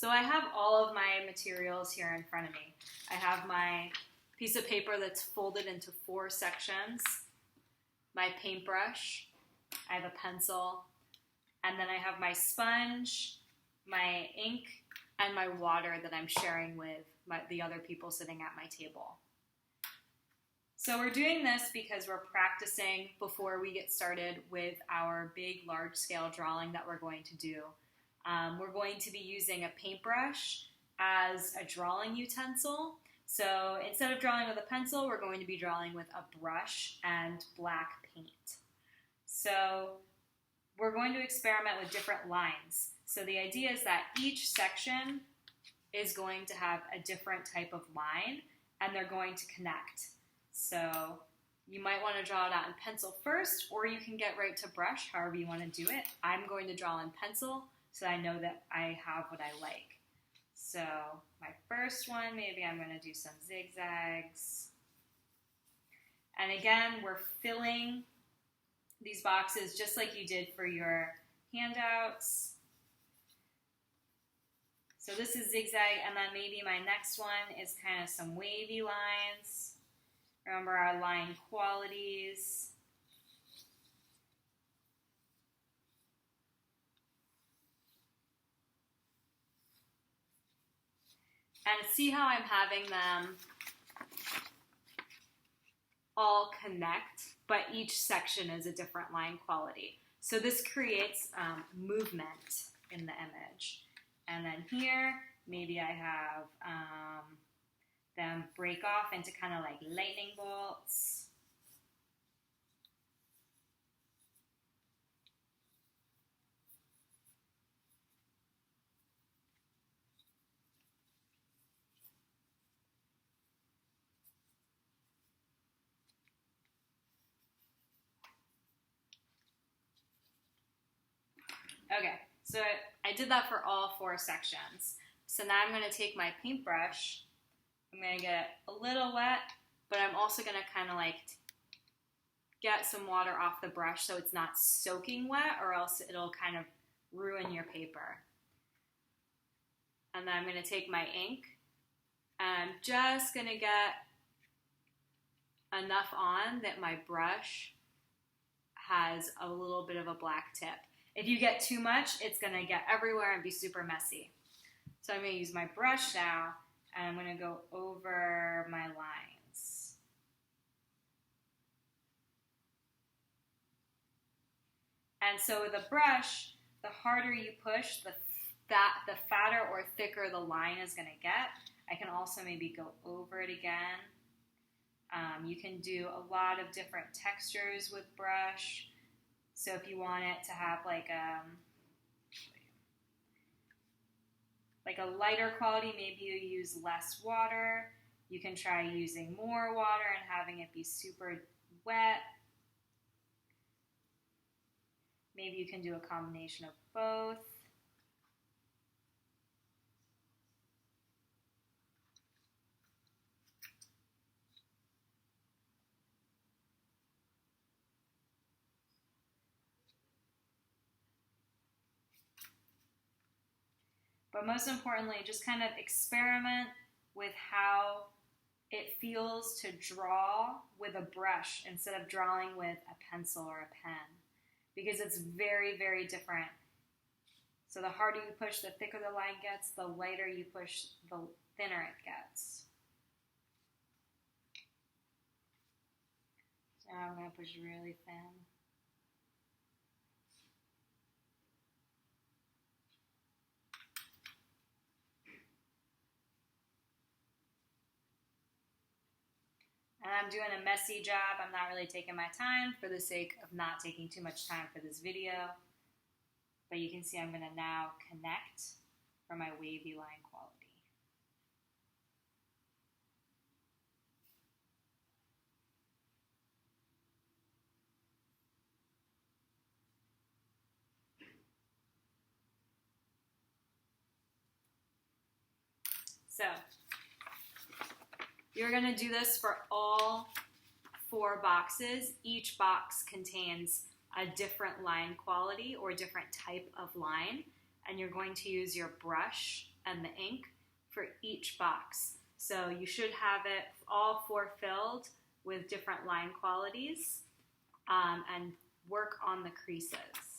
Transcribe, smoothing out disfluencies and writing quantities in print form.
So I have all of my materials here in front of me. I have my piece of paper that's folded into 4 sections, my paintbrush, I have a pencil, and then I have my sponge, my ink, and my water that I'm sharing with the other people sitting at my table. So we're doing this because we're practicing before we get started with our big, large-scale drawing that we're going to do. We're going to be using a paintbrush as a drawing utensil. So instead of drawing with a pencil, we're going to be drawing with a brush and black paint. So we're going to experiment with different lines. So the idea is that each section is going to have a different type of line, and they're going to connect. So you might want to draw it out in pencil first, or you can get right to brush, however you want to do it. I'm going to draw in pencil so I know that I have what I like. So my first one, maybe I'm going to do some zigzags. And again, we're filling these boxes just like you did for your handouts. So this is zigzag, and then maybe my next one is kind of some wavy lines. Remember our line qualities. And see how I'm having them all connect, but each section is a different line quality. So this creates movement in the image. And then here, maybe I have them break off into kind of like lightning bolts. Okay, so I did that for all 4 sections. So now I'm going to take my paintbrush. I'm going to get a little wet, but I'm also going to kind of like get some water off the brush so it's not soaking wet, or else it'll kind of ruin your paper. And then I'm going to take my ink, and I'm just going to get enough on that my brush has a little bit of a black tip. If you get too much, it's going to get everywhere and be super messy. So I'm going to use my brush now, and I'm going to go over my lines. And so with a brush, the harder you push, the fatter or thicker the line is going to get. I can also maybe go over it again. You can do a lot of different textures with brush. So if you want it to have like a lighter quality, maybe you use less water. You can try using more water and having it be super wet. Maybe you can do a combination of both. But most importantly, just kind of experiment with how it feels to draw with a brush instead of drawing with a pencil or a pen, because it's very, very different. So the harder you push, the thicker the line gets. The lighter you push, the thinner it gets. So now I'm going to push really thin. And I'm doing a messy job. I'm not really taking my time for the sake of not taking too much time for this video. But you can see I'm going to now connect for my wavy line quality. So you're going to do this for all 4 boxes. Each box contains a different line quality or different type of line, and you're going to use your brush and the ink for each box. So you should have it all 4 filled with different line qualities, and work on the creases.